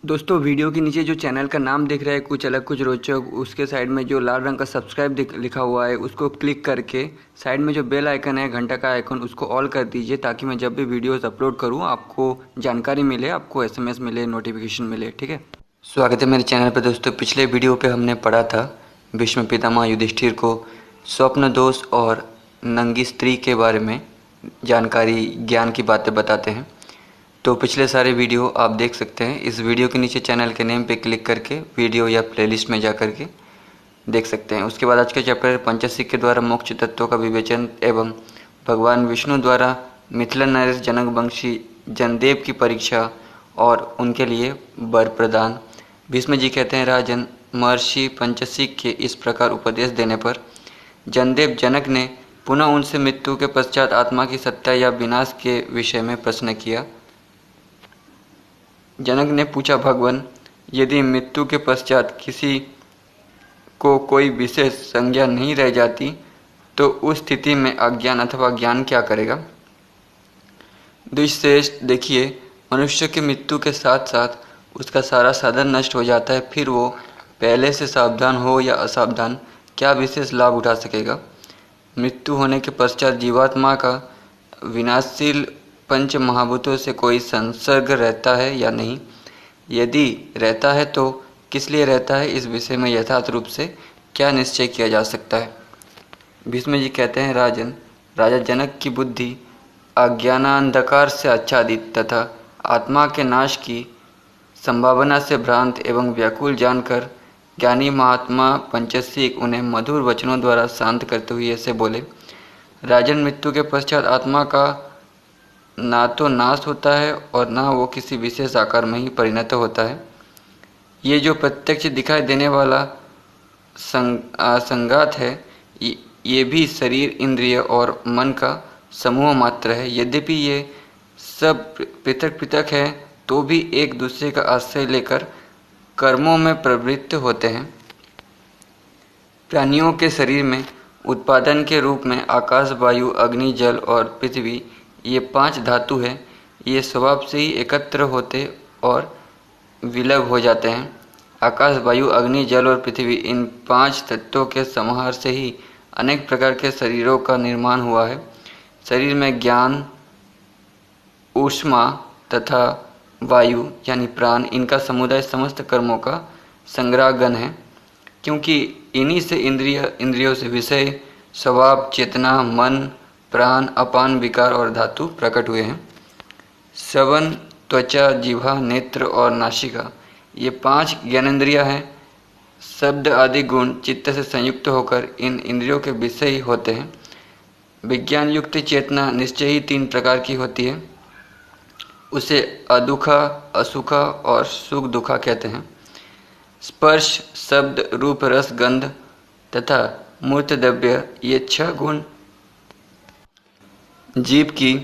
दोस्तों वीडियो के नीचे जो चैनल का नाम दिख रहा है कुछ अलग कुछ रोचक, उसके साइड में जो लाल रंग का सब्सक्राइब लिखा हुआ है उसको क्लिक करके साइड में जो बेल आइकन है, घंटा का आइकन, उसको ऑल कर दीजिए ताकि मैं जब भी वीडियोस अपलोड करूं आपको जानकारी मिले, आपको एसएमएस मिले, नोटिफिकेशन मिले। ठीक है, स्वागत है मेरे चैनल पर। दोस्तों पिछले वीडियो पे हमने पढ़ा था भीष्म पितामह युधिष्ठिर को स्वप्न दोष और नंगी स्त्री के बारे में जानकारी, ज्ञान की बातें बताते हैं। तो पिछले सारे वीडियो आप देख सकते हैं इस वीडियो के नीचे चैनल के नेम पे क्लिक करके वीडियो या प्लेलिस्ट में जा करके देख सकते हैं। उसके बाद आज का चैप्टर पंचसिक के द्वारा मोक्ष तत्वों का विवेचन एवं भगवान विष्णु द्वारा मिथिला नरेश जनकवंशी जनदेव की परीक्षा और उनके लिए वर प्रदान। भीष्म जी कहते हैं, राजन, महर्षि पंचसिक के इस प्रकार उपदेश देने पर जनदेव जनक ने पुनः उनसे मृत्यु के पश्चात आत्मा की सत्ता या विनाश के विषय में प्रश्न किया। जनक ने पूछा, भगवान, यदि मृत्यु के पश्चात किसी को कोई विशेष संज्ञा नहीं रह जाती तो उस स्थिति में अज्ञान अथवा ज्ञान क्या करेगा? द्विश्रेष्ठ, देखिए, मनुष्य की मृत्यु के साथ साथ उसका सारा साधन नष्ट हो जाता है, फिर वो पहले से सावधान हो या असावधान क्या विशेष लाभ उठा सकेगा? मृत्यु होने के पश्चात जीवात्मा का विनाशशील पंच महाभूतों से कोई संसर्ग रहता है या नहीं? यदि रहता है तो किस लिए रहता है, इस विषय में यथार्थ रूप से क्या निश्चय किया जा सकता है? भीष्म जी कहते हैं, राजन, राजा जनक की बुद्धि अज्ञानांधकार से आच्छादित तथा आत्मा के नाश की संभावना से भ्रांत एवं व्याकुल जानकर ज्ञानी महात्मा पंचसिक उन्हें मधुर वचनों द्वारा शांत करते हुए ऐसे बोले, राजन, मृत्यु के पश्चात आत्मा का ना तो नाश होता है और ना वो किसी विशेष आकार में ही परिणत होता है। ये जो प्रत्यक्ष दिखाई देने वाला संघात है, ये भी शरीर, इंद्रिय और मन का समूह मात्र है। यद्यपि ये सब पृथक पृथक है तो भी एक दूसरे का आश्रय लेकर कर्मों में प्रवृत्त होते हैं। प्राणियों के शरीर में उत्पादन के रूप में आकाश, वायु, अग्नि, जल और पृथ्वी, ये 5 धातु हैं। ये स्वभाव से ही एकत्र होते और विलग हो जाते हैं। आकाश, वायु, अग्नि, जल और पृथ्वी, इन 5 तत्वों के समाहार से ही अनेक प्रकार के शरीरों का निर्माण हुआ है। शरीर में ज्ञान, ऊष्मा तथा वायु यानी प्राण, इनका समुदाय समस्त कर्मों का संग्रहगण है, क्योंकि इन्हीं से इंद्रियों से विषय, स्वभाव, चेतना, मन, प्राण, अपान, विकार और धातु प्रकट हुए हैं। श्रवण, त्वचा, जिह्वा, नेत्र और नासिका, ये 5 ज्ञानेंद्रियां हैं। शब्द आदि गुण चित्त से संयुक्त होकर इन इंद्रियों के विषय होते हैं। विज्ञान युक्त चेतना निश्चय ही 3 प्रकार की होती है। उसे अदुखा, असुखा और सुख दुखा कहते हैं। स्पर्श, शब्द, रूप, रस, गंध तथा मूर्त द्रव्य, ये 6 गुण जीव की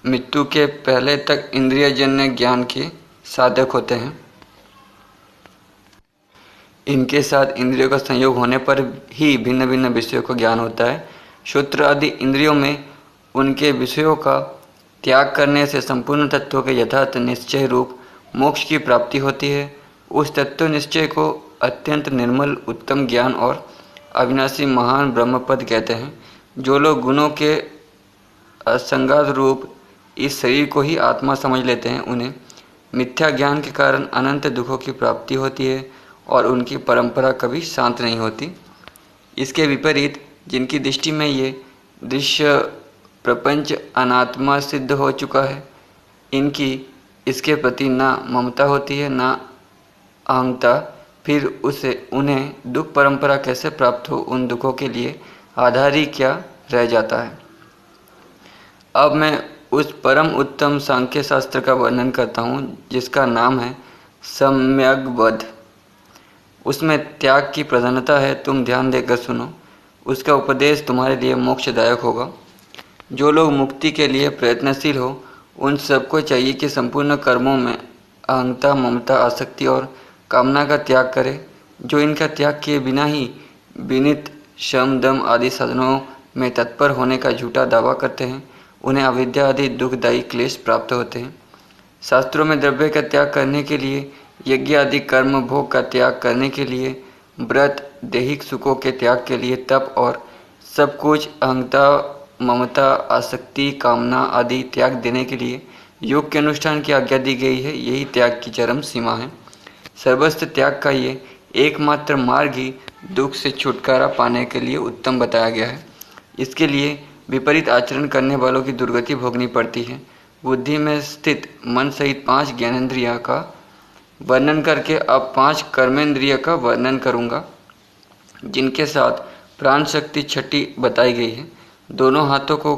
मृत्यु के पहले तक इंद्रियजन्य ज्ञान के साधक होते हैं। इनके साथ इंद्रियों का संयोग होने पर ही भिन्न भिन्न विषयों का ज्ञान होता है। श्रोत्र आदि इंद्रियों में उनके विषयों का त्याग करने से संपूर्ण तत्वों के यथार्थ निश्चय रूप मोक्ष की प्राप्ति होती है। उस तत्व निश्चय को अत्यंत निर्मल, उत्तम ज्ञान और अविनाशी महान ब्रह्मपद कहते हैं। जो लोग गुणों के असंगात रूप इस शरीर को ही आत्मा समझ लेते हैं, उन्हें मिथ्या ज्ञान के कारण अनंत दुखों की प्राप्ति होती है और उनकी परंपरा कभी शांत नहीं होती। इसके विपरीत जिनकी दृष्टि में ये दृश्य प्रपंच अनात्मा सिद्ध हो चुका है, इनकी इसके प्रति ना ममता होती है ना अहंता, फिर उन्हें दुख परंपरा कैसे प्राप्त हो, उन दुखों के लिए आधार ही क्या रह जाता है। अब मैं उस परम उत्तम सांख्य शास्त्र का वर्णन करता हूँ जिसका नाम है सम्यग्वध। उसमें त्याग की प्रधानता है। तुम ध्यान देकर सुनो, उसका उपदेश तुम्हारे लिए मोक्षदायक होगा। जो लोग मुक्ति के लिए प्रयत्नशील हो, उन सबको चाहिए कि संपूर्ण कर्मों में अहंता, ममता, आसक्ति और कामना का त्याग करें। जो इनका त्याग किए बिना ही विनित, शम, दम आदि साधनों में तत्पर होने का झूठा दावा करते हैं, उन्हें अविद्या आदि दुखदायी क्लेश प्राप्त होते हैं। शास्त्रों में द्रव्य का त्याग करने के लिए यज्ञ आदि कर्म भोग का त्याग करने के लिए, व्रत दैहिक सुखों के त्याग के लिए, तप और सब कुछ अहंता, ममता, आसक्ति, कामना आदि त्याग देने के लिए योग के अनुष्ठान की आज्ञा दी गई है। यही त्याग की चरम सीमा है। सर्वस्व त्याग का ये एकमात्र मार्ग ही दुख से छुटकारा पाने के लिए उत्तम बताया गया है। इसके लिए विपरीत आचरण करने वालों की दुर्गति भोगनी पड़ती है। बुद्धि में स्थित मन सहित 5 ज्ञानेंद्रिय का वर्णन करके अब 5 कर्मेंद्रिय का वर्णन करूँगा, जिनके साथ प्राण शक्ति छठी बताई गई है। दोनों हाथों को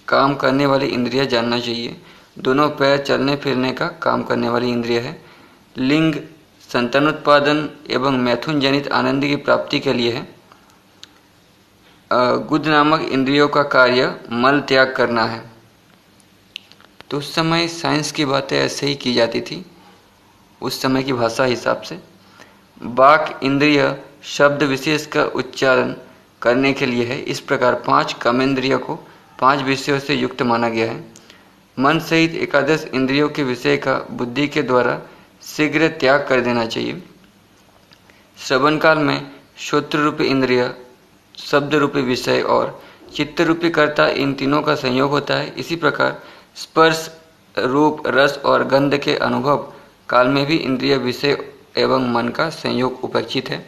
काम करने वाली इंद्रिय जानना चाहिए। दोनों पैर चलने फिरने का काम करने वाली इंद्रिय है। लिंग संतानोत्पादन एवं मैथुन जनित आनंद की प्राप्ति के लिए है। गुद नामक इंद्रियों का कार्य मल त्याग करना है। तो उस समय साइंस की बातें ऐसे ही की जाती थी, उस समय की भाषा हिसाब से। वाक इंद्रिय शब्द विशेष का उच्चारण करने के लिए है। इस प्रकार 5 कर्मेंद्रिय को 5 विषयों से युक्त माना गया है। मन सहित एकादश इंद्रियों के विषय का बुद्धि के द्वारा शीघ्र त्याग कर देना चाहिए। श्रवण काल में श्रोत्र रूपी इंद्रिय, शब्द रूपी विषय और चित्त रूपी कर्ता, इन तीनों का संयोग होता है। इसी प्रकार स्पर्श, रूप, रस और गंध के अनुभव काल में भी इंद्रिय, विषय एवं मन का संयोग उपेक्षित है।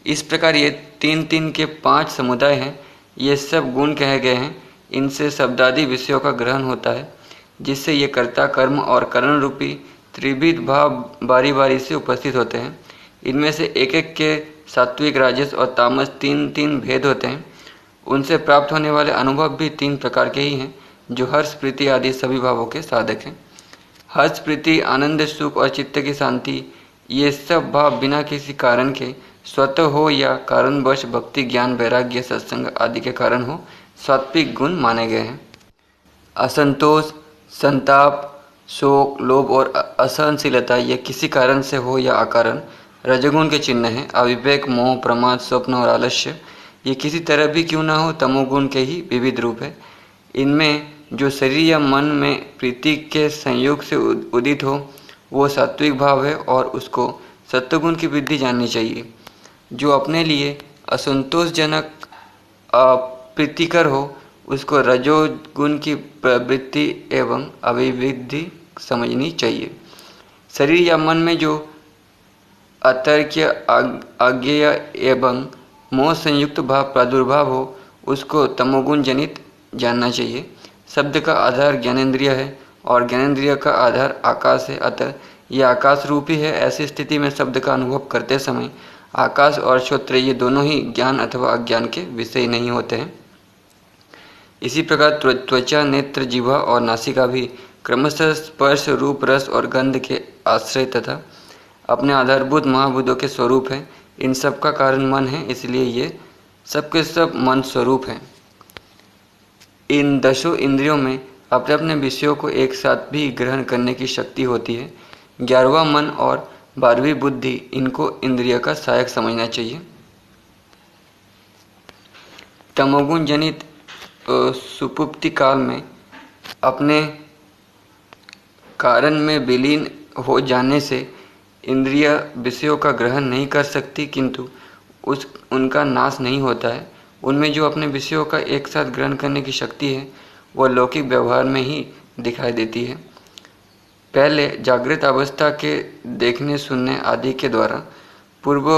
इस प्रकार ये 3 के 5 समुदाय हैं। ये सब गुण कहे गए हैं। इनसे शब्दादि विषयों का ग्रहण होता है, जिससे ये कर्ता, कर्म और करण रूपी त्रिविध भाव बारी बारी से उपस्थित होते हैं। इनमें से एक एक के सात्विक, राजस और तामस 3 भेद होते हैं। उनसे प्राप्त होने वाले अनुभव भी 3 प्रकार के ही हैं, जो हर्ष, प्रीति आदि सभी भावों के साधक हैं। हर्ष, प्रीति, आनंद, सुख और चित्त की शांति, ये सब भाव बिना किसी कारण के स्वतः हो या कारणवश भक्ति, ज्ञान, वैराग्य, सत्संग आदि के कारण हो, सात्विक गुण माने गए हैं। असंतोष, संताप, शोक, लोभ और असहनशीलता ये किसी कारण से हो या अकारण रजोगुण के चिन्ह हैं। अविवेक, मोह, प्रमाद, स्वप्न और आलस्य ये किसी तरह भी क्यों ना हो, तमोगुण के ही विविध रूप है। इनमें जो शरीर या मन में प्रीति के संयोग से उदित हो, वो सात्विक भाव है और उसको सत्वगुण की वृद्धि जाननी चाहिए। जो अपने लिए असंतोषजनक, अप्रीतिकर हो, उसको रजोगुण की प्रवृत्ति एवं अभिवृद्धि समझनी चाहिए। शरीर या मन में जो अतर्क्य, अज्ञेय एवं मोह संयुक्त भाव प्रादुर्भाव हो, उसको तमोगुण जनित जानना चाहिए। शब्द का आधार ज्ञानेंद्रिय है और ज्ञानेंद्रिय का आधार आकाश है, अतः यह आकाश रूपी है। ऐसी स्थिति में शब्द का अनुभव करते समय आकाश और श्रोत्र ये दोनों ही ज्ञान अथवा अज्ञान के विषय नहीं होते हैं। इसी प्रकार त्वचा, नेत्र, जिह्वा और नासिका भी क्रमशः स्पर्श, रूप, रस और गंध के आश्रय तथा अपने आधारभूत महाभूतों के स्वरूप हैं। इन सब का कारण मन है, इसलिए ये सबके सब मन स्वरूप हैं। इन 10 इंद्रियों में अपने अपने विषयों को एक साथ भी ग्रहण करने की शक्ति होती है। 11वां मन और 12वीं बुद्धि, इनको इंद्रिय का सहायक समझना चाहिए। तमोगुण जनित सुपुप्ति काल में अपने कारण में विलीन हो जाने से इंद्रिय विषयों का ग्रहण नहीं कर सकती, किंतु उनका नाश नहीं होता है। उनमें जो अपने विषयों का एक साथ ग्रहण करने की शक्ति है, वह लौकिक व्यवहार में ही दिखाई देती है। पहले जागृत अवस्था के देखने, सुनने आदि के द्वारा पूर्व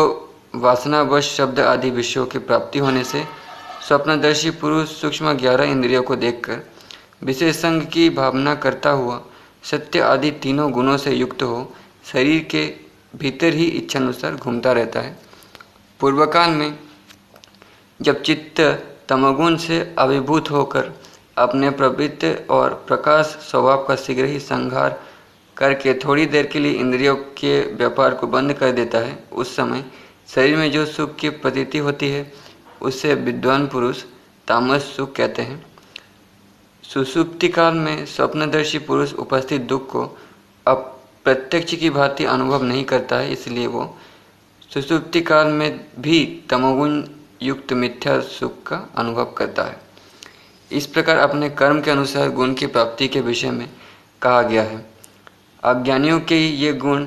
वासनावश शब्द आदि विषयों की प्राप्ति होने से स्वप्नदर्शी पुरुष सूक्ष्म 11 इंद्रियों को देखकर विषय संग की भावना करता हुआ सत्य आदि तीनों गुणों से युक्त हो शरीर के भीतर ही इच्छानुसार घूमता रहता है। पूर्व काल में जब चित्त तमोगुण से अभिभूत होकर अपने प्रवृत्ति और प्रकाश स्वभाव का शीघ्र ही संहार करके थोड़ी देर के लिए इंद्रियों के व्यापार को बंद कर देता है, उस समय शरीर में जो सुख की प्रतीति होती है उसे विद्वान पुरुष तामस सुख कहते हैं। सुषुप्ति काल में स्वप्नदर्शी पुरुष उपस्थित दुख को अप्रत्यक्ष की भांति अनुभव नहीं करता है, इसलिए वो सुषुप्ति काल में भी तमोगुण युक्त मिथ्या सुख का अनुभव करता है। इस प्रकार अपने कर्म के अनुसार गुण की प्राप्ति के विषय में कहा गया है। अज्ञानियों के ये गुण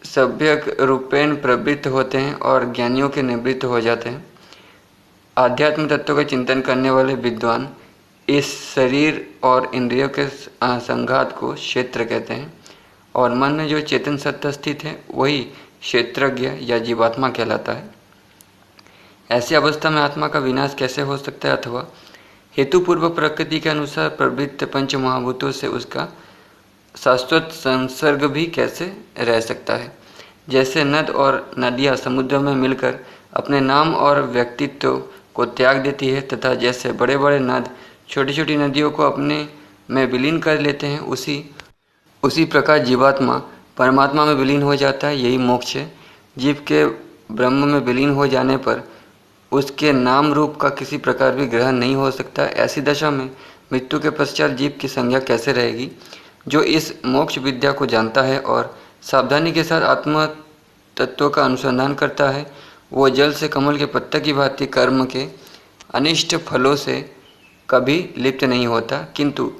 सभ्यक रूपेण प्रवृत्त होते हैं और ज्ञानियों के निवृत्त हो जाते हैं। आध्यात्म तत्व का चिंतन करने वाले विद्वान इस शरीर और इंद्रियों के संघात को क्षेत्र कहते हैं और मन में जो चेतन सत्ता स्थित है वही क्षेत्रज्ञ या जीवात्मा कहलाता है। ऐसी अवस्था में आत्मा का विनाश कैसे हो सकता है अथवा हेतुपूर्व प्रकृति के अनुसार प्रवृत्त पंच महाभूतों से उसका शाश्वत संसर्ग भी कैसे रह सकता है। जैसे नद और नदियाँ समुद्र में मिलकर अपने नाम और व्यक्तित्व को त्याग देती है तथा जैसे बड़े बड़े नद छोटी छोटी नदियों को अपने में विलीन कर लेते हैं, उसी प्रकार जीवात्मा परमात्मा में विलीन हो जाता है। यही मोक्ष है। जीव के ब्रह्म में विलीन हो जाने पर उसके नाम रूप का किसी प्रकार भी ग्रहण नहीं हो सकता। ऐसी दशा में मृत्यु के पश्चात जीव की संज्ञा कैसे रहेगी। जो इस मोक्ष विद्या को जानता है और सावधानी के साथ आत्मा तत्व का अनुसंधान करता है, वो जल से कमल के पत्ते की भांति कर्म के अनिष्ट फलों से कभी लिप्त नहीं होता, किंतु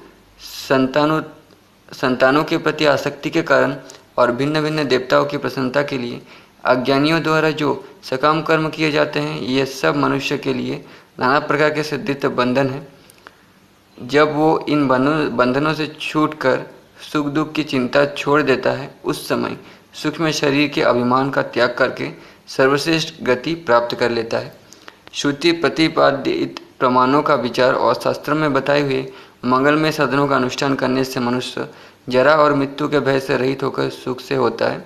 संतानों के प्रति आसक्ति के कारण और भिन्न भिन्न देवताओं की प्रसन्नता के लिए अज्ञानियों द्वारा जो सकाम कर्म किए जाते हैं, ये सब मनुष्य के लिए नाना प्रकार के सिद्धित बंधन है। जब वो इन बंधनों से छूटकर सुख दुख की चिंता छोड़ देता है, उस समय सूक्ष्म शरीर के अभिमान का त्याग करके सर्वश्रेष्ठ गति प्राप्त कर लेता है। श्रुति प्रतिपादित प्रमाणों का विचार और शास्त्र में बताए हुए मंगलमय साधनों का अनुष्ठान करने से मनुष्य जरा और मृत्यु के भय से रहित होकर सुख से होता है।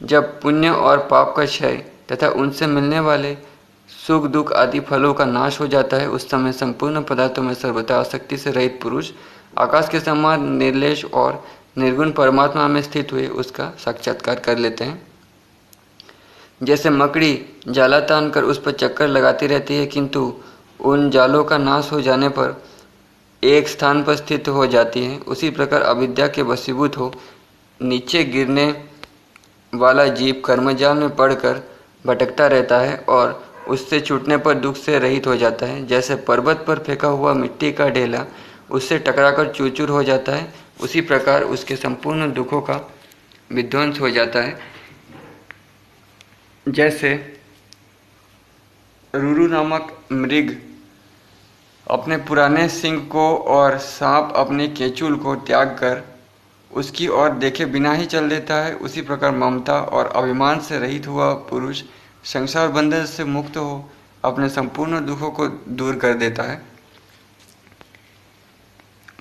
जब पुण्य और पाप का क्षय तथा उनसे मिलने वाले सुख दुख आदि फलों का नाश हो जाता है, उस समय संपूर्ण पदार्थों में सर्वथा आसक्ति से रहित पुरुष आकाश के समान निर्लेश और निर्गुण परमात्मा में स्थित हुए उसका साक्षात्कार कर लेते हैं। जैसे मकड़ी जाला तान कर उस पर चक्कर लगाती रहती है, किंतु उन जालों का नाश हो जाने पर एक स्थान पर स्थित हो जाती है, उसी प्रकार अविद्या के वशीभूत हो नीचे गिरने वाला जीव कर्मजाल में पड़कर भटकता रहता है और उससे छूटने पर दुख से रहित हो जाता है। जैसे पर्वत पर फेंका हुआ मिट्टी का ढेला उससे टकराकर चूर चूर हो जाता है, उसी प्रकार उसके संपूर्ण दुखों का विध्वंस हो जाता है। जैसे रुरु नामक मृग अपने पुराने सिंग को और सांप अपने केचुल को त्याग कर उसकी ओर देखे बिना ही चल देता है, उसी प्रकार ममता और अभिमान से रहित हुआ पुरुष संसार बंधन से मुक्त हो अपने संपूर्ण दुखों को दूर कर देता है।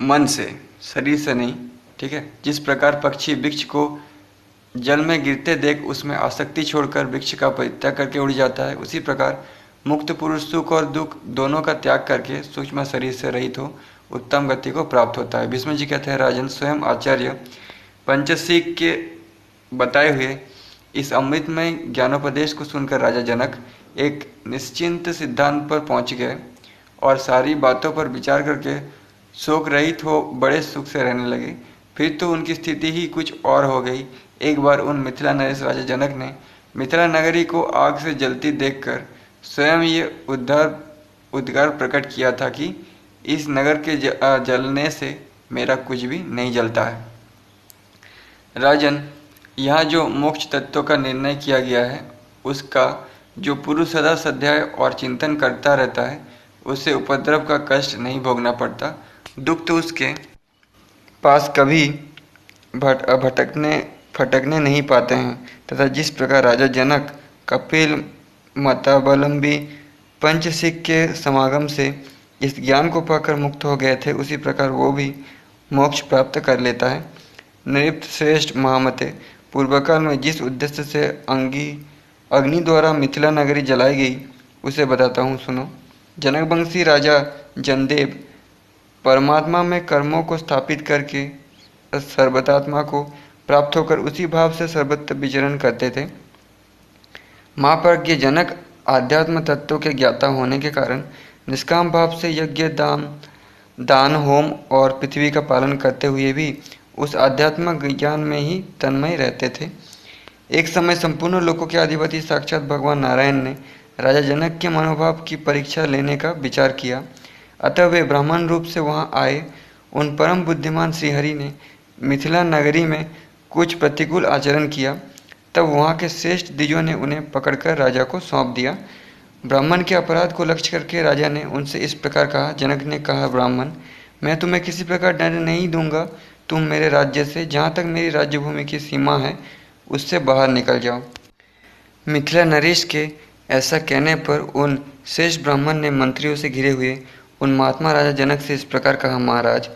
मन से, शरीर से नहीं, ठीक है। जिस प्रकार पक्षी वृक्ष को जल में गिरते देख उसमें आसक्ति छोड़कर वृक्ष का परित्याग करके उड़ जाता है, उसी प्रकार मुक्त पुरुष सुख और दुख दोनों का त्याग करके सूक्ष्म शरीर से रहित हो उत्तम गति को प्राप्त होता है। भीष्म जी कहते हैं, राजन स्वयं आचार्य पंचशीक के बताए हुए इस अमृतमय ज्ञानोपदेश को सुनकर राजा जनक एक निश्चिंत सिद्धांत पर पहुंच गए और सारी बातों पर विचार करके शोक रहित हो बड़े सुख से रहने लगे। फिर तो उनकी स्थिति ही कुछ और हो गई। एक बार उन मिथिला नरेश राजा जनक ने मिथिला नगरी को आग से जलती देखकर स्वयं ये उद्गार प्रकट किया था कि इस नगर के जलने से मेरा कुछ भी नहीं जलता है। राजन, यहाँ जो मोक्ष तत्व का निर्णय किया गया है उसका जो पुरुष सदा स्वाध्याय और चिंतन करता रहता है उसे उपद्रव का कष्ट नहीं भोगना पड़ता, दुख तो उसके पास कभी फटकने नहीं पाते हैं। तथा जिस प्रकार राजा जनक कपिल मतावलंबी पंचशिक के समागम से इस ज्ञान को पाकर मुक्त हो गए थे, उसी प्रकार वो भी मोक्ष प्राप्त कर लेता है। नृप्त श्रेष्ठ महामते, पूर्वकाल में जिस उद्देश्य से अग्नि द्वारा मिथिला नगरी जलाई गई उसे बताता हूँ, सुनो। जनकवंशी राजा जनदेव परमात्मा में कर्मों को स्थापित करके सर्वतात्मा को प्राप्त होकर उसी भाव से सर्वत्र विचरण करते थे। महाप्रज्ञ जनक आध्यात्म तत्व के ज्ञाता होने के कारण निष्काम भाव से यज्ञ दान होम और पृथ्वी का पालन करते हुए भी उस आध्यात्मिक ज्ञान में ही तन्मय रहते थे। एक समय संपूर्ण लोकों के अधिपति साक्षात भगवान नारायण ने राजा जनक के मनोभाव की परीक्षा लेने का विचार किया, अतः वे ब्राह्मण रूप से वहां आए। उन परम बुद्धिमान श्रीहरि ने मिथिला नगरी में कुछ प्रतिकूल आचरण किया, तब वहाँ के श्रेष्ठ द्विजों ने उन्हें पकड़कर राजा को सौंप दिया। ब्राह्मण के अपराध को लक्ष्य करके राजा ने उनसे इस प्रकार कहा। जनक ने कहा, ब्राह्मण, मैं तुम्हें किसी प्रकार दंड नहीं दूंगा। तुम मेरे राज्य से, जहाँ तक मेरी राज्य भूमि की सीमा है, उससे बाहर निकल जाओ। मिथिला नरेश के ऐसा कहने पर उन श्रेष्ठ ब्राह्मण ने मंत्रियों से घिरे हुए उन महात्मा राजा जनक से इस प्रकार कहा, महाराज,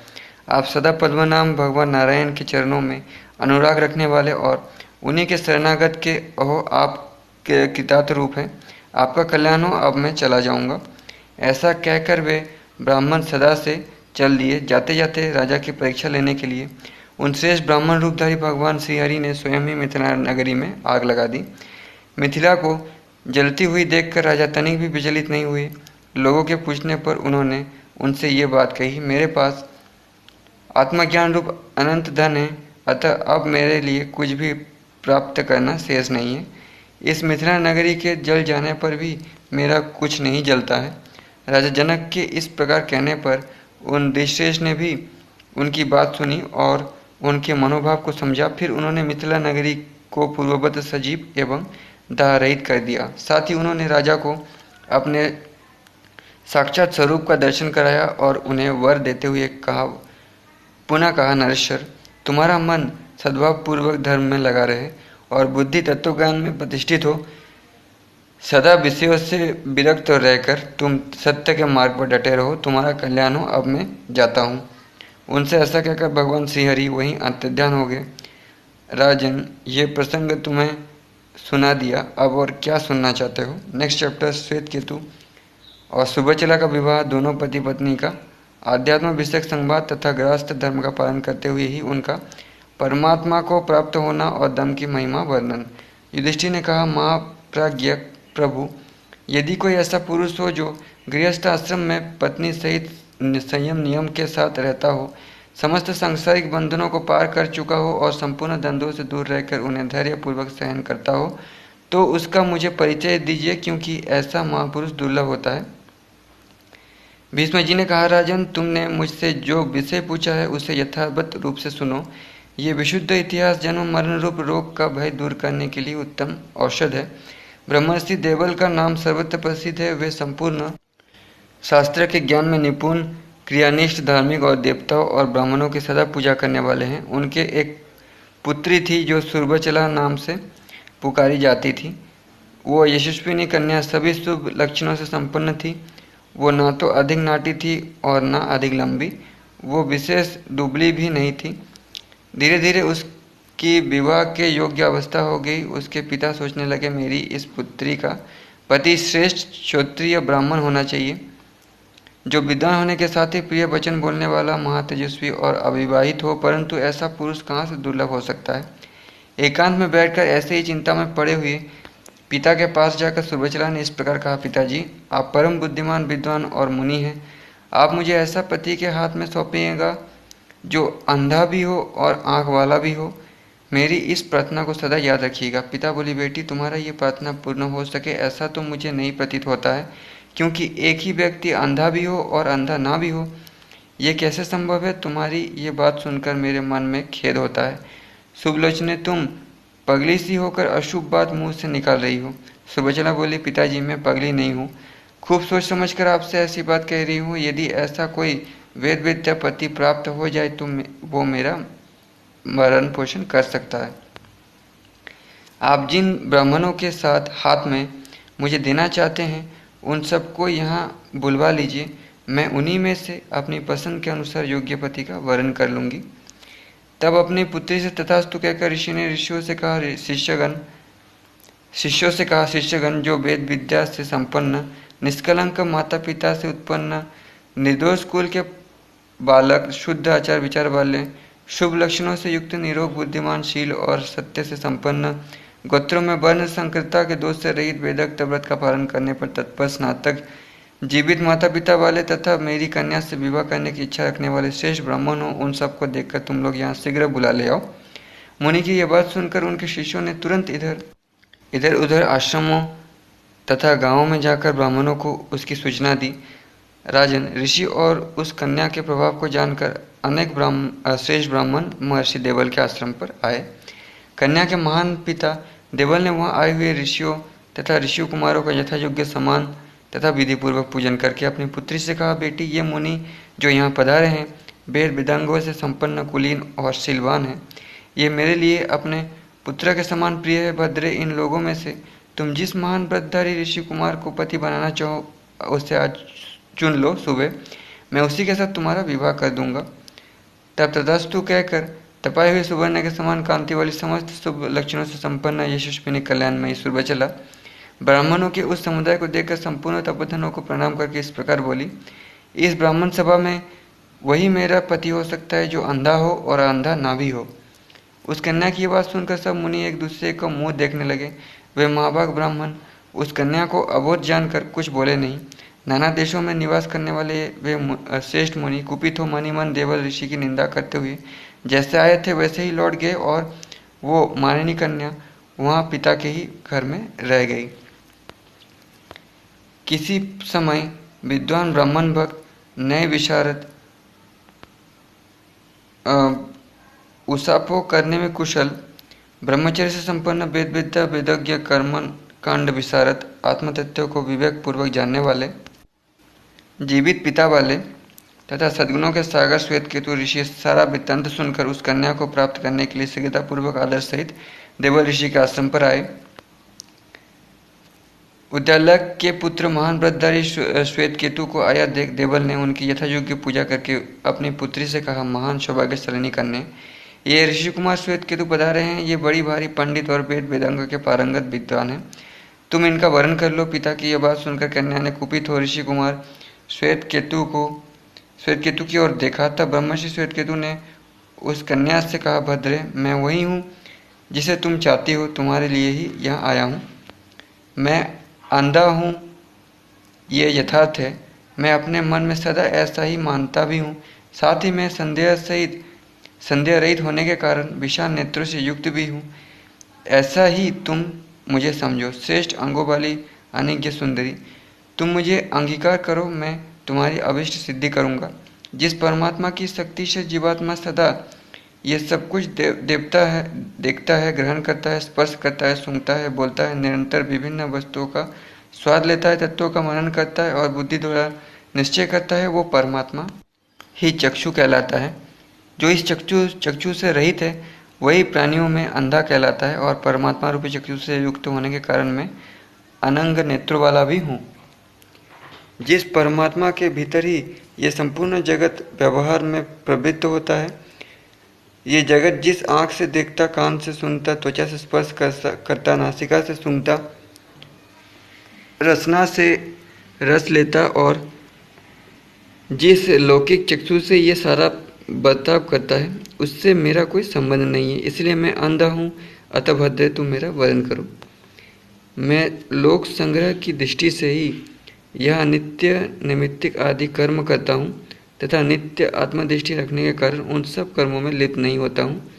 आप सदा पद्मनाम भगवान नारायण के चरणों में अनुराग रखने वाले और उन्हीं के शरणागत के अहो आप के कृतार्थ रूप हैं। आपका कल्याण हो, अब मैं चला जाऊंगा। ऐसा कहकर वे ब्राह्मण सदा से चल दिए। जाते जाते राजा की परीक्षा लेने के लिए उन श्रेष्ठ ब्राह्मण रूपधारी भगवान श्रीहरि ने स्वयं ही मिथिला नगरी में आग लगा दी। मिथिला को जलती हुई देखकर राजा तनिक भी विचलित नहीं हुए। लोगों के पूछने पर उन्होंने उनसे ये बात कही, मेरे पास आत्मज्ञान रूप अनंत धन है, अतः अब मेरे लिए कुछ भी प्राप्त करना शेष नहीं है। इस मिथिला नगरी के जल जाने पर भी मेरा कुछ नहीं जलता है। राजा जनक के इस प्रकार कहने पर उन ऋषिश्रेष्ठ ने भी उनकी बात सुनी और उनके मनोभाव को समझा। फिर उन्होंने मिथिला नगरी को पूर्ववत सजीव एवं दाह रहित कर दिया। साथ ही उन्होंने राजा को अपने साक्षात स्वरूप का दर्शन कराया और उन्हें वर देते हुए पुनः कहा, नरेश्वर, तुम्हारा मन सद्भाव पूर्वक धर्म में लगा रहे और बुद्धि तत्वज्ञान में प्रतिष्ठित हो। सदा विषयों से विरक्त रहकर तुम सत्य के मार्ग पर डटे रहो। तुम्हारा कल्याण हो, अब मैं जाता हूँ। उनसे ऐसा कहकर भगवान श्रीहरि वहीं अंतर्ध्यान हो गए। राजन, ये प्रसंग तुम्हें सुना दिया, अब और क्या सुनना चाहते हो? नेक्स्ट चैप्टर, श्वेत केतु और सुबचला का विवाह, दोनों पति पत्नी का आध्यात्म विषयक संवाद तथा गृहस्थ धर्म का पालन करते हुए ही उनका परमात्मा को प्राप्त होना और दम की महिमा वर्णन। युधिष्ठिर ने कहा, महाप्राज्ञ प्रभु, यदि कोई ऐसा पुरुष हो जो गृहस्थ आश्रम में पत्नी सहित संयम नियम के साथ रहता हो, समस्त सांसारिक बंधनों को पार कर चुका हो और संपूर्ण द्वंद्वों से दूर रहकर उन्हें धैर्यपूर्वक सहन करता हो, तो उसका मुझे परिचय दीजिए, क्योंकि ऐसा महापुरुष दुर्लभ होता है। भीष्म जी ने कहा, राजन, तुमने मुझसे जो विषय पूछा है उसे यथावत रूप से सुनो। ये विशुद्ध इतिहास जन्म मरण रूप रोग का भय दूर करने के लिए उत्तम औषध है। ब्रह्मर्षि देवल का नाम सर्वत्र प्रसिद्ध है। वे संपूर्ण शास्त्र के ज्ञान में निपुण, क्रियानिष्ठ, धार्मिक और देवताओं और ब्राह्मणों की सदा पूजा करने वाले हैं। उनके एक पुत्री थी जो सुरबचला नाम से पुकारी जाती थी। वो यशस्विनी कन्या, सभी शुभ लक्षणों से संपन्न थी। वो ना तो अधिक नाटी थी और ना अधिक लंबी। वो विशेष दुबली भी नहीं थी। धीरे धीरे उसकी विवाह के योग्य अवस्था हो गई। उसके पिता सोचने लगे, मेरी इस पुत्री का पति श्रेष्ठ क्षत्रिय ब्राह्मण होना चाहिए, जो विद्वान होने के साथ ही प्रिय वचन बोलने वाला, महातेजस्वी और अविवाहित हो। परंतु ऐसा पुरुष कहाँ से दुर्लभ हो सकता है? एकांत में बैठकर ऐसे ही चिंता में पड़े हुए पिता के पास जाकर सुबचला ने इस प्रकार कहा, पिताजी, आप परम बुद्धिमान, विद्वान और मुनि हैं। आप मुझे ऐसा पति के हाथ में सौंपिएगा जो अंधा भी हो और आँख वाला भी हो। मेरी इस प्रार्थना को सदा याद रखिएगा। पिता बोली, बेटी, तुम्हारा ये प्रार्थना पूर्ण हो सके ऐसा तो मुझे नहीं प्रतीत होता है, क्योंकि एक ही व्यक्ति अंधा भी हो और अंधा ना भी हो। ये कैसे संभव है? तुम्हारी ये बात सुनकर मेरे मन में खेद होता है। शुभलोचने, तुम पगली सी होकर अशुभ बात मुंह से निकाल रही हो। सुबचला बोली, पिताजी, मैं पगली नहीं हूँ। खूब सोच समझकर आपसे ऐसी बात कह रही हूँ। यदि ऐसा कोई वेद विद्या पति प्राप्त हो जाए तो वो मेरा भरण पोषण कर सकता है। आप जिन ब्राह्मणों के साथ हाथ में मुझे देना चाहते हैं उन सबको यहाँ बुलवा लीजिए। मैं उन्हीं में से अपनी पसंद के अनुसार योग्य पति का वरण कर लूँगी। तब अपनी पुत्री से तथास्तु कहकर ऋषि ने ऋषियों से कहा, शिष्यगण, जो वेद विद्या से संपन्न, निष्कलंक माता पिता से उत्पन्न, निर्दोष कुल के बालक, शुद्ध आचार विचार वाले, शुभ लक्षणों से युक्त, निरोग, बुद्धिमान, शील और सत्य से संपन्न, गोत्रों में वर्ण संकृता के दोष से रहित, वेदोक्त व्रत का पालन करने पर तत्पर, स्नातक, जीवित माता पिता वाले तथा मेरी कन्या से विवाह करने की इच्छा रखने वाले श्रेष्ठ ब्राह्मण हो, उन सबको देखकर तुम लोग यहाँ शीघ्र बुला ले आओ। मुनि की यह बात सुनकर उनके शिष्यों ने तुरंत इधर उधर आश्रमों तथा गांवों में जाकर ब्राह्मणों को उसकी सूचना दी। राजन, ऋषि और उस कन्या के प्रभाव को जानकर अनेक श्रेष्ठ ब्राह्मण महर्षि देवल के आश्रम पर आए। कन्या के महान पिता देवल ने वहां आए हुए ऋषियों तथा ऋषि कुमारों का यथायोग्य सम्मान तथा विधिपूर्वक पूजन करके अपनी पुत्री से कहा, बेटी, ये मुनि जो यहाँ पधारे हैं वेद वेदांगों से संपन्न, कुलीन और शीलवान हैं। ये मेरे लिए अपने पुत्र के समान प्रिय है। भद्रे, इन लोगों में से तुम जिस महान व्रतधारी ऋषि कुमार को पति बनाना चाहो उससे आज चुन लो। सुबह मैं उसी के साथ तुम्हारा विवाह कर दूंगा। तब तथास्तु कहकर तपाए हुए सुवर्ण के समान कांति वाली समस्त शुभ लक्षणों से संपन्न यशस्विनी कल्याणमयी सुरबचला ब्राह्मणों के उस समुदाय को देखकर संपूर्ण तपोधनों को प्रणाम करके इस प्रकार बोली, इस ब्राह्मण सभा में वही मेरा पति हो सकता है जो अंधा हो और अंधा ना भी हो। उस कन्या की बात सुनकर सब मुनि एक दूसरे को मुंह देखने लगे। वे महाभाग ब्राह्मण उस कन्या को अबोध जानकर कुछ बोले नहीं। नाना देशों में निवास करने वाले वे श्रेष्ठ मुनि कुपित हो मनी मन देवल ऋषि की निंदा करते हुए जैसे आए थे वैसे ही लौट गए और वो मानिनी कन्या वहाँ पिता के ही घर में रह गई। किसी समय विद्वान ब्राह्मण भक्त नए विशारद उसापो करने में कुशल, ब्रह्मचर्य से संपन्न, वेद विद्या वेदज्ञ, कर्म कांड विशारद, आत्मतत्व को विवेक पूर्वक जानने वाले, जीवित पिता वाले तथा सद्गुणों के सागर श्वेत केतु ऋषि सारा वृत्तांत सुनकर उस कन्या को प्राप्त करने के लिए शीघ्रतापूर्वक आदर सहित देवल ऋषि के आश्रम पर आए। उद्दालक के पुत्र महान व्रतधारी श्वेत केतु को आया देख देवल ने उनकी यथायोग्य पूजा करके अपनी पुत्री से कहा, महान सौभाग्यशालिनी कन्या, ये ऋषि कुमार श्वेत केतु पधारे हैं। ये बड़ी भारी पंडित और वेद वेदांग के पारंगत विद्वान हैं। तुम इनका वरण कर लो। पिता की यह बात सुनकर कन्या ने कुपित हो ऋषि कुमार श्वेत केतु की ओर देखा। तब ब्रह्मर्षि श्वेत केतु ने उस कन्या से कहा, भद्रे, मैं वही हूँ जिसे तुम चाहती हो, तुम्हारे लिए ही यहाँ आया हूँ। मैं अंधा हूँ, ये यथार्थ है। मैं अपने मन में सदा ऐसा ही मानता भी हूँ। साथ ही मैं संदेह रहित होने के कारण विशाल नेत्रों से युक्त भी हूँ। ऐसा ही तुम मुझे समझो। श्रेष्ठ अंगों वाली अनिज्ञ सुंदरी, तुम मुझे अंगीकार करो, मैं तुम्हारी अभिष्ट सिद्धि करूँगा। जिस परमात्मा की शक्ति से जीवात्मा सदा ये सब कुछ देखता है, ग्रहण करता है, स्पर्श करता है, सूंघता है, बोलता है, निरंतर विभिन्न वस्तुओं का स्वाद लेता है, तत्वों का मनन करता है और बुद्धि द्वारा निश्चय करता है, वो परमात्मा ही चक्षु कहलाता है। जो इस चक्षु से रहित है वही प्राणियों में अंधा कहलाता है और परमात्मा रूपी चक्षु से युक्त होने के कारण मैं अनंग नेत्रों वाला भी हूँ। जिस परमात्मा के भीतर ही ये संपूर्ण जगत व्यवहार में प्रवृत्त होता है, ये जगत जिस आँख से देखता, कान से सुनता, त्वचा से स्पर्श करता, नासिका से सूंघता, रसना से रस लेता और जिस लौकिक चक्षु से ये सारा बर्ताव करता है, उससे मेरा कोई संबंध नहीं है। इसलिए मैं अंधा हूँ। अतः भद्रे, तुम मेरा वरण करो। मैं लोक संग्रह की दृष्टि से ही यह नित्य नैमित्तिक आदि कर्म करता हूँ तथा नित्य आत्मदृष्टि रखने के कारण उन सब कर्मों में लिप्त नहीं होता हूँ।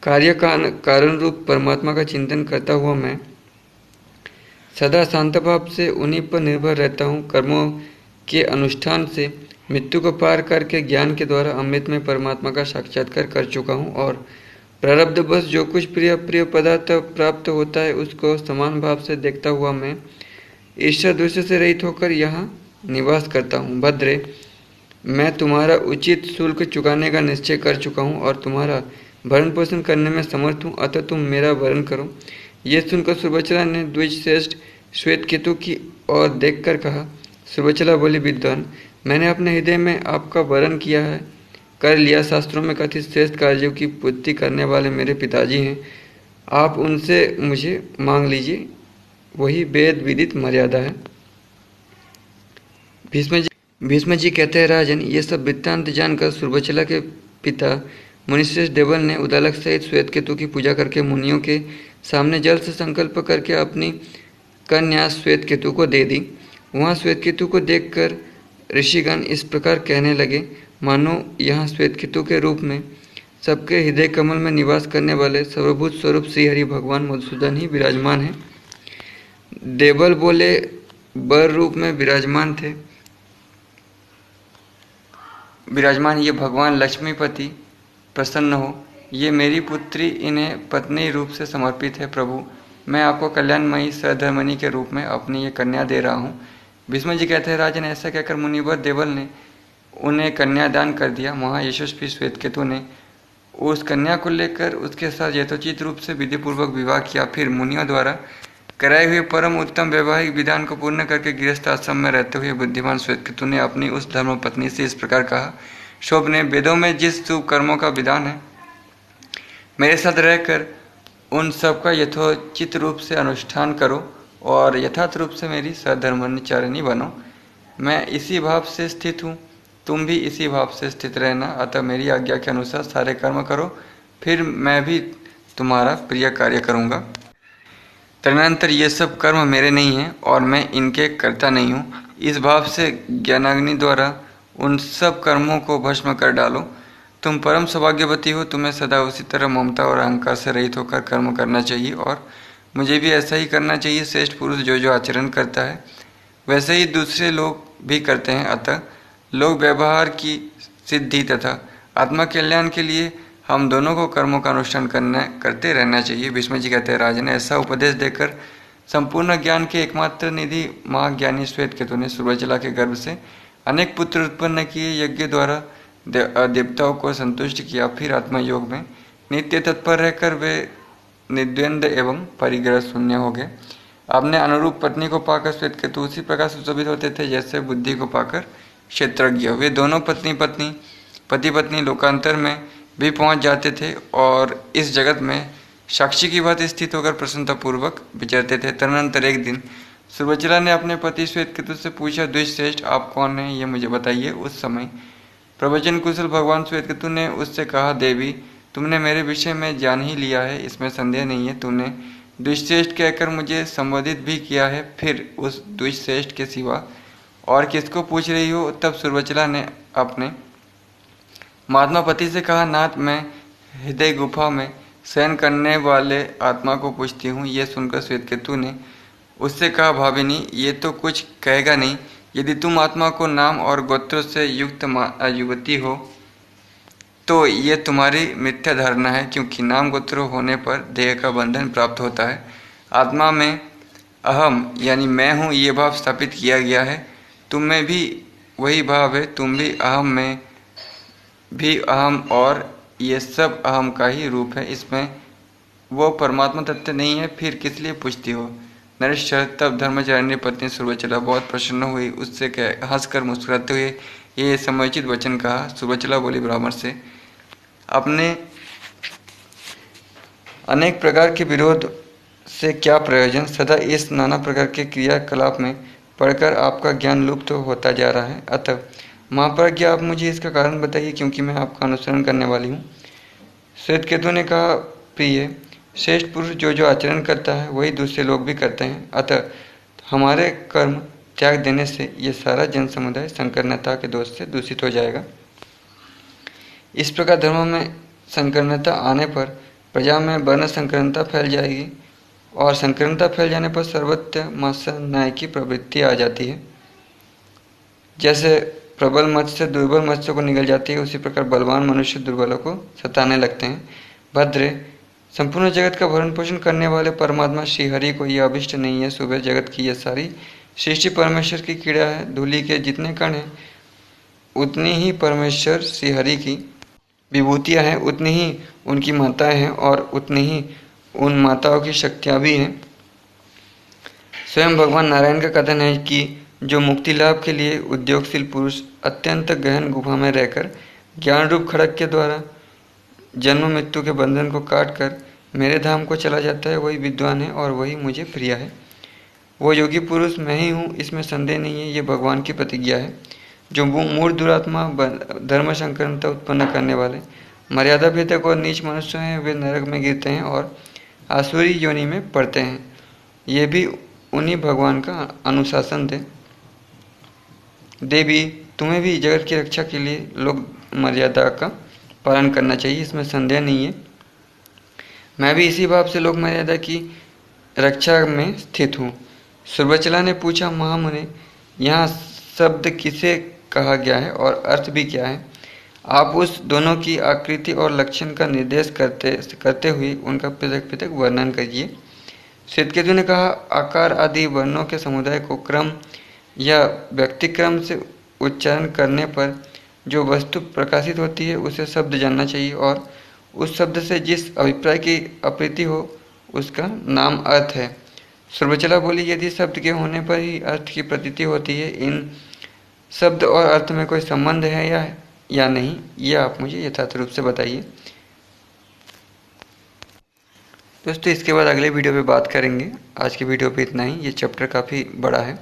कार्य कारण रूप परमात्मा का चिंतन करता हुआ मैं सदा शांत भाव से उन्हीं पर निर्भर रहता हूँ। कर्मों के अनुष्ठान से मृत्यु को पार करके ज्ञान के द्वारा अमृत में परमात्मा का साक्षात्कार कर चुका हूँ और प्रारब्ध बस जो कुछ प्रिय अप्रिय पदार्थ प्राप्त होता है उसको समान भाव से देखता हुआ मैं ईर्ष्या द्वेष से रहित होकर यहाँ निवास करता हूँ। भद्रे, मैं तुम्हारा उचित शुल्क चुकाने का निश्चय कर चुका हूँ और तुम्हारा भरण पोषण करने में समर्थ हूँ, अतः तुम मेरा वरण करो। ये सुनकर सुरबचला ने द्विज श्रेष्ठ श्वेत केतु की ओर देखकर कहा। सुरबचला बोली, विद्वान, मैंने अपने हृदय में आपका वरण कर लिया। शास्त्रों में कथित श्रेष्ठ कार्यों की पूर्ति करने वाले मेरे पिताजी हैं। आप उनसे मुझे मांग लीजिए, वही वेद विदित मर्यादा है। भीष्म जी कहते हैं, राजन, ये सब वृत्तांत जानकर सुरबचला के पिता मुनिश्रेष्ठ देवल ने उद्दालक सहित श्वेत केतु की पूजा करके मुनियों के सामने जल से संकल्प करके अपनी कन्या श्वेत केतु को दे दी। वहाँ श्वेत केतु को देखकर ऋषिगण इस प्रकार कहने लगे, मानो यहाँ श्वेत केतु के रूप में सबके हृदय कमल में निवास करने वाले सर्वभूत स्वरूप श्री हरि भगवान मधुसूदन ही विराजमान है। देवल बोले, बर रूप में विराजमान ये भगवान लक्ष्मीपति प्रसन्न हो। ये मेरी पुत्री इन्हें पत्नी रूप से समर्पित है प्रभु। मैं आपको कल्याणमयी सधर्मणि के रूप में अपनी ये कन्या दे रहा हूँ। भीष्म जी कहते हैं, राजन ऐसा कहकर मुनिवर देवल ने उन्हें कन्यादान कर दिया। वहाँ यशस्वी श्वेतकेतु ने उस कन्या को लेकर उसके साथ यथोचित रूप से विधिपूर्वक विवाह किया। फिर मुनियों द्वारा कराए हुए परम उत्तम वैवाहिक विधान को पूर्ण करके गृहस्थ आश्रम में रहते हुए बुद्धिमान श्वेतकेतु ने अपनी उस धर्म पत्नी से इस प्रकार कहा, शोभ ने वेदों में जिस शुभ कर्मों का विधान है, मेरे साथ रहकर उन सब का यथोचित रूप से अनुष्ठान करो और यथार्थ रूप से मेरी सधर्मचारिणी बनो। मैं इसी भाव से स्थित हूँ, तुम भी इसी भाव से स्थित रहना। अतः मेरी आज्ञा के अनुसार सारे कर्म करो, फिर मैं भी तुम्हारा प्रिय कार्य करूँगा। तदनंतर ये सब कर्म मेरे नहीं हैं और मैं इनके कर्ता नहीं हूँ। इस भाव से ज्ञानाग्नि द्वारा उन सब कर्मों को भस्म कर डालो। तुम परम सौभाग्यवती हो, तुम्हें सदा उसी तरह ममता और अहंकार से रहित होकर कर्म करना चाहिए और मुझे भी ऐसा ही करना चाहिए। श्रेष्ठ पुरुष जो जो आचरण करता है वैसे ही दूसरे लोग भी करते हैं। अतः लोक व्यवहार की सिद्धि तथा आत्मा कल्याण के लिए हम दोनों को कर्मों का अनुष्ठान करते रहना चाहिए। भीष्म जी कहते हैं, राजन ऐसा उपदेश देकर संपूर्ण ज्ञान के एकमात्र निधि महाज्ञानी श्वेतकेतु ने सूर्यचला के गर्भ से अनेक पुत्र उत्पन्न किए, यज्ञ द्वारा देवताओं को संतुष्ट किया। फिर आत्मा योग में नित्य तत्पर रहकर वे निर्द्वंद एवं परिग्रह शून्य हो गए। आपने अनुरूप पत्नी को पाकर श्वेतकेतु उसी प्रकार सुशोभित होते थे जैसे बुद्धि को पाकर क्षेत्रज्ञ। वे दोनों पति पत्नी लोकांतर में भी पहुंच जाते थे और इस जगत में साक्षी की बात स्थित होकर प्रसन्नतापूर्वक विचरते थे। तदनंतर एक दिन सुर्वचला ने अपने पति श्वेतकेतु से पूछा, द्विजश्रेष्ठ आप कौन हैं, ये मुझे बताइए। उस समय प्रवचन कुशल भगवान श्वेतकेतु ने उससे कहा, देवी तुमने मेरे विषय में जान ही लिया है, इसमें संदेह नहीं है। तुमने द्विजश्रेष्ठ कहकर मुझे संबोधित भी किया है, फिर उस द्विजश्रेष्ठ के सिवा और किसको पूछ रही हो। तब सुर्वचला ने अपने महात्मा पति से कहा, नाथ मैं हृदय गुफा में शयन करने वाले आत्मा को पूछती हूँ। ये सुनकर श्वेतकेतु ने उससे कहा, भाविनी ये तो कुछ कहेगा नहीं। यदि तुम आत्मा को नाम और गोत्रों से युक्त युवती हो तो ये तुम्हारी मिथ्या धारणा है, क्योंकि नाम गोत्र होने पर देह का बंधन प्राप्त होता है। आत्मा में अहम यानी मैं हूँ ये भाव स्थापित किया गया है। तुम में भी वही भाव है, तुम भी अहम में भी अहम और ये सब अहम का ही रूप है, इसमें वो परमात्मा तत्व नहीं है, फिर किस लिए पूछती हो। नरेश्वर तब धर्मचारिणी पत्नी सुर्वचला बहुत प्रसन्न हुई, उससे हंसकर मुस्कुराते हुए ये समुचित वचन कहा। सुर्वचला बोली ब्राह्मण से, अपने अनेक प्रकार के विरोध से क्या प्रयोजन, सदा इस नाना प्रकार के क्रियाकलाप में पढ़कर आपका ज्ञान लुप्त होता जा रहा है। अतः महाप्रज्ञा आप मुझे इसका कारण बताइए, क्योंकि मैं आपका अनुसरण करने वाली हूँ। श्वेतकेतु ने कहा, प्रिय श्रेष्ठ पुरुष जो जो आचरण करता है वही दूसरे लोग भी करते हैं। अतः हमारे कर्म त्याग देने से ये सारा जन समुदाय संकीर्णता के दोष से दूषित हो जाएगा। इस प्रकार धर्म में संकीर्णता आने पर प्रजा में वर्ण संकीर्णता फैल जाएगी और संकीर्णता फैल जाने पर सर्वत्र मत्स्य न्याय की प्रवृत्ति आ जाती है। जैसे प्रबल मत्स्य दुर्बल मत्स्य को निगल जाती है, उसी प्रकार बलवान मनुष्य दुर्बलों को सताने लगते हैं। भद्रे संपूर्ण जगत का भरण पोषण करने वाले परमात्मा श्रीहरि को यह अभिष्ट नहीं है। सुबह जगत की यह सारी सृष्टि परमेश्वर की क्रीड़ा है। धूलि के जितने कण हैं उतनी ही परमेश्वर श्रीहरि की विभूतियाँ हैं, उतनी ही उनकी माताएं हैं और उतनी ही उन माताओं की शक्तियाँ भी हैं। स्वयं भगवान नारायण का कथन है कि जो मुक्ति लाभ के लिए उद्योगशील पुरुष अत्यंत गहन गुफा में रहकर ज्ञान रूप खड़ग के द्वारा जन्म मृत्यु के बंधन को काट कर मेरे धाम को चला जाता है, वही विद्वान है और वही मुझे प्रिय है। वो योगी पुरुष मैं ही हूँ, इसमें संदेह नहीं है। ये भगवान की प्रतिज्ञा है। जो मूढ़ दुरात्मा धर्म संकीर्णता उत्पन्न करने वाले मर्यादा भेदक और नीच मनुष्य हैं, वे नरक में गिरते हैं और आसुरी योनि में पड़ते हैं। ये भी उन्हीं भगवान का अनुशासन थे। देवी तुम्हें भी जगत की रक्षा के लिए लोक मर्यादा का पालन करना चाहिए, इसमें संदेह नहीं है। मैं भी इसी भाव से लोक मर्यादा की रक्षा में स्थित हूँ। सुर्वचला ने पूछा, महामुने यहाँ शब्द किसे कहा गया है और अर्थ भी क्या है। आप उस दोनों की आकृति और लक्षण का निर्देश करते हुए उनका पृथक पृथक वर्णन करिए। श्वेतकेतु ने कहा, आकार आदि वर्णों के समुदाय को क्रम या व्यक्तिक्रम से उच्चारण करने पर जो वस्तु प्रकाशित होती है उसे शब्द जानना चाहिए और उस शब्द से जिस अभिप्राय की अप्रीति हो उसका नाम अर्थ है। सर्वचला बोली, यदि शब्द के होने पर ही अर्थ की प्रतीति होती है, इन शब्द और अर्थ में कोई संबंध है या नहीं, यह आप मुझे यथार्थ रूप से बताइए। दोस्तों इसके बाद अगले वीडियो पे बात करेंगे। आज की वीडियो पे इतना ही। ये चैप्टर काफ़ी बड़ा है।